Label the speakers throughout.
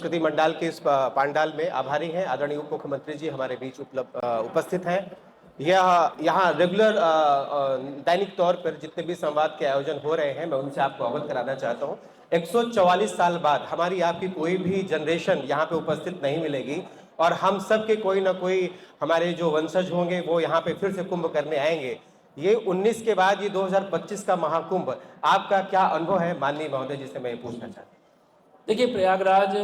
Speaker 1: संस्कृति मंडल के इस पंडाल में आभारी हैं। आदरणीय उप मुख्यमंत्री जी हमारे बीच उपस्थित हैं। यह यहाँ रेगुलर दैनिक तौर पर जितने भी संवाद के आयोजन हो रहे हैं, मैं उनसे आपको अवगत कराना चाहता हूँ। 144 साल बाद हमारी आपकी कोई भी जनरेशन यहाँ पे उपस्थित नहीं मिलेगी और हम सब के कोई ना कोई हमारे जो वंशज होंगे वो यहाँ पे फिर से कुंभ करने आएंगे। ये 19 के बाद ये 2025 का महाकुंभ, आपका क्या अनुभव है माननीय महोदय जी से मैं पूछना चाहता हूँ।
Speaker 2: देखिए, प्रयागराज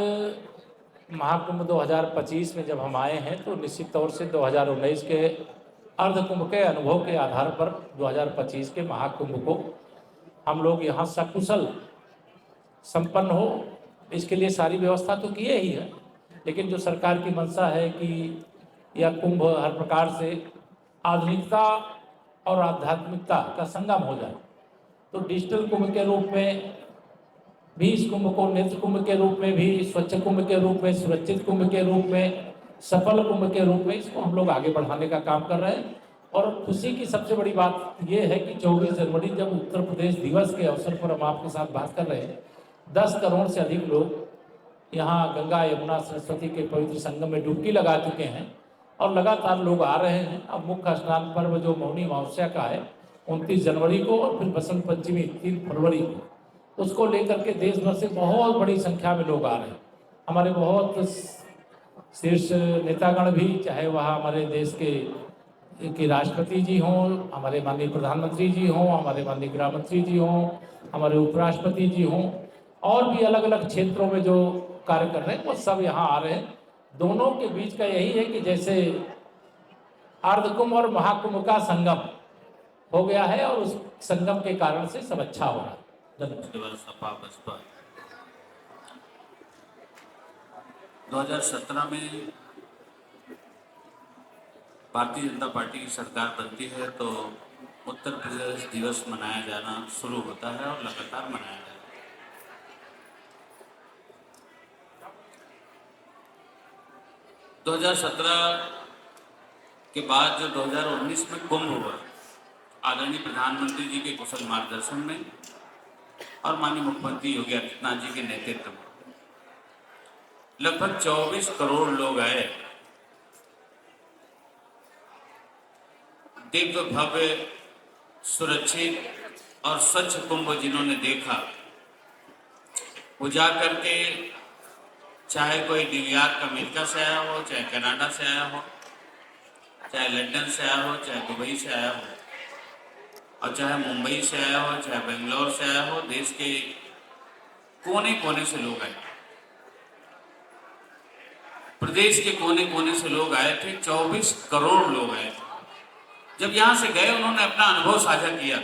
Speaker 2: महाकुंभ 2025 में जब हम आए हैं तो निश्चित तौर से 2019 के अर्ध कुंभ के अनुभव के आधार पर 2025 के महाकुंभ को हम लोग यहाँ सकुशल संपन्न हो, इसके लिए सारी व्यवस्था तो किए ही है। लेकिन जो सरकार की मंशा है कि यह कुंभ हर प्रकार से आधुनिकता और आध्यात्मिकता का संगम हो जाए, तो डिजिटल कुंभ के रूप में भी इस कुंभ को, नेत्र कुंभ के रूप में भी, स्वच्छ कुंभ के रूप में, सुरक्षित कुंभ के रूप में, सफल कुंभ के रूप में इसको हम लोग आगे बढ़ाने का काम कर रहे हैं। और खुशी की सबसे बड़ी बात यह है कि 24 जनवरी जब उत्तर प्रदेश दिवस के अवसर पर हम आपके साथ बात कर रहे हैं, 10 करोड़ से अधिक लोग यहाँ गंगा यमुना सरस्वती के पवित्र संगम में डुबकी लगा चुके हैं और लगातार लोग आ रहे हैं। अब मुख्य स्नान पर्व जो मौनी अमावस्या का है 29 जनवरी को और फिर बसंत पंचमी 3 फरवरी को, उसको लेकर के देश भर से बहुत बड़ी संख्या में लोग आ रहे हैं। हमारे बहुत शीर्ष नेतागण भी, चाहे वह हमारे देश के राष्ट्रपति जी हों, हमारे माननीय प्रधानमंत्री जी हों, हमारे माननीय गृह मंत्री जी हों, हमारे उपराष्ट्रपति जी हों, और भी अलग अलग क्षेत्रों में जो कार्य कर रहे हैं वो सब यहाँ आ रहे हैं। दोनों के बीच का यही है कि जैसे अर्धकुंभ और महाकुंभ का संगम हो गया है और उस संगम के कारण से सब अच्छा हो रहा है।
Speaker 3: धन्यवाद। सपा बसपा 2017 में भारतीय जनता पार्टी की सरकार बनती है तो उत्तर प्रदेश दिवस मनाया जाना शुरू होता है और लगातार मनाया जाता है। 2017 के बाद जो 2019 में कुंभ हुआ, आदरणीय प्रधानमंत्री जी के कुशल मार्गदर्शन में और माननीय मुख्यमंत्री योगी आदित्यनाथ जी के नेतृत्व में लगभग 24 करोड़ लोग आए। दिव्य भव्य सुरक्षित और स्वच्छ कुंभ जिन्होंने देखा, वो जा करके चाहे कोई न्यूयॉर्क अमेरिका से आया हो, चाहे कनाडा से आया हो, चाहे लंदन से आया हो, चाहे दुबई से आया हो, और चाहे मुंबई से आया हो, चाहे बेंगलोर से आया हो, देश के कोने कोने से लोग आए, प्रदेश के कोने कोने से लोग आए थे। 24 करोड़ लोग आए थे। जब यहां से गए उन्होंने अपना अनुभव साझा किया।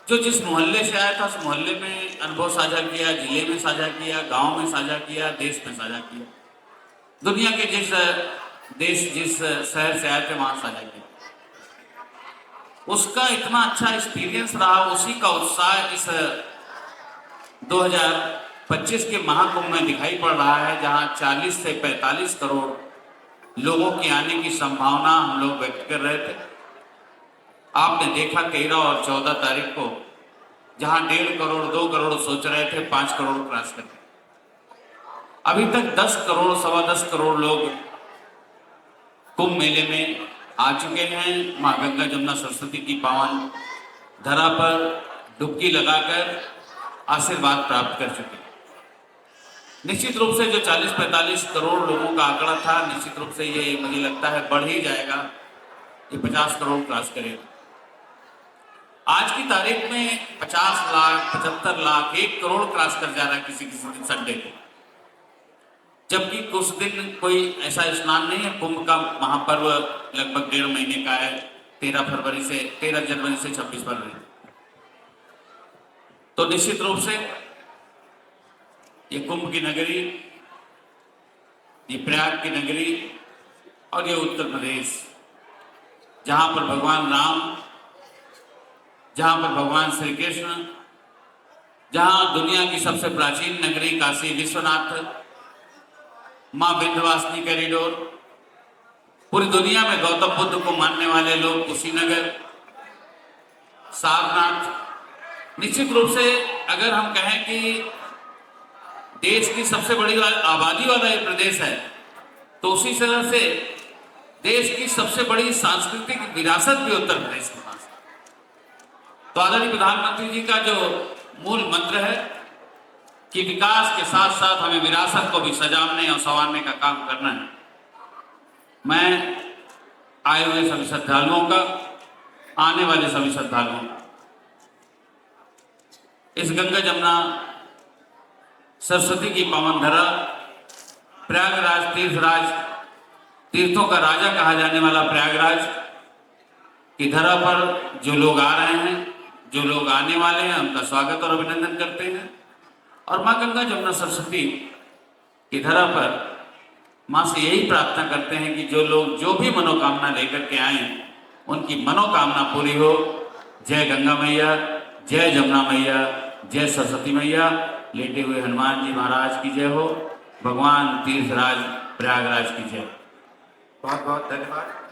Speaker 3: जो जिस मोहल्ले से आया था उस मोहल्ले में अनुभव साझा किया, जिले में साझा किया, गांव में साझा किया, देश में साझा किया, दुनिया के जिस शहर से आए थे वहां साझा किया। उसका इतना अच्छा एक्सपीरियंस रहा, उसी का उत्साह इस 2025 के महाकुंभ में दिखाई पड़ रहा है, जहां 40 से 45 करोड़ लोगों की आने की संभावना हम लोग व्यक्त कर रहे थे। आपने देखा 13 और 14 तारीख को जहां 1.5 करोड़ 2 करोड़ सोच रहे थे 5 करोड़ क्रॉस करके, अभी तक 10 करोड़ 10.25 करोड़ लोग कुंभ मेले में आ चुके हैं। मां गंगा जमुना सरस्वती की पावन धरा पर डुबकी लगाकर आशीर्वाद प्राप्त कर चुके हैं। निश्चित रूप से जो 40-45 करोड़ लोगों का आंकड़ा था, निश्चित रूप से ये मुझे लगता है बढ़ ही जाएगा, ये 50 करोड़ क्रॉस करेगा। आज की तारीख में 50 लाख 75 लाख 1 करोड़ क्रॉस कर जा रहा है किसी दिन संडे को, जबकि कुछ दिन कोई ऐसा स्नान नहीं है। कुंभ का महापर्व लगभग 1.5 महीने का है, 13 जनवरी से 26 फरवरी। तो निश्चित रूप से ये कुंभ की नगरी, ये प्रयाग की नगरी और ये उत्तर प्रदेश, जहां पर भगवान राम, जहां पर भगवान श्री कृष्ण, जहां दुनिया की सबसे प्राचीन नगरी काशी विश्वनाथ, मां विंध्यवासिनी कॉरिडोर, पूरी दुनिया में गौतम बुद्ध को मानने वाले लोग कुशीनगर, सारनाथ। निश्चित रूप से अगर हम कहें कि देश की सबसे बड़ी आबादी वाला ये प्रदेश है, तो उसी तरह से देश की सबसे बड़ी सांस्कृतिक विरासत भी उत्तर प्रदेश के पास है। तो आदरणीय प्रधानमंत्री जी का जो मूल मंत्र है कि विकास के साथ साथ हमें विरासत को भी सजाने और संवारने का काम करना है, मैं आए हुए सभी श्रद्धालुओं का, आने वाले सभी श्रद्धालुओं का इस गंगा जमुना सरस्वती की पावन धरा, प्रयागराज तीर्थराज, तीर्थों का राजा कहा जाने वाला प्रयागराज की धरा पर जो लोग आ रहे हैं, जो लोग आने वाले हैं, उनका स्वागत और अभिनंदन करते हैं। और माँ गंगा जमुना सरस्वती की धरा पर माँ से यही प्रार्थना करते हैं कि जो लोग जो भी मनोकामना लेकर के आए, उनकी मनोकामना पूरी हो। जय गंगा मैया, जय जमुना मैया, जय सरस्वती मैया। लेटे हुए हनुमान जी महाराज की जय हो। भगवान तीर्थराज प्रयागराज की जय। बहुत बहुत धन्यवाद।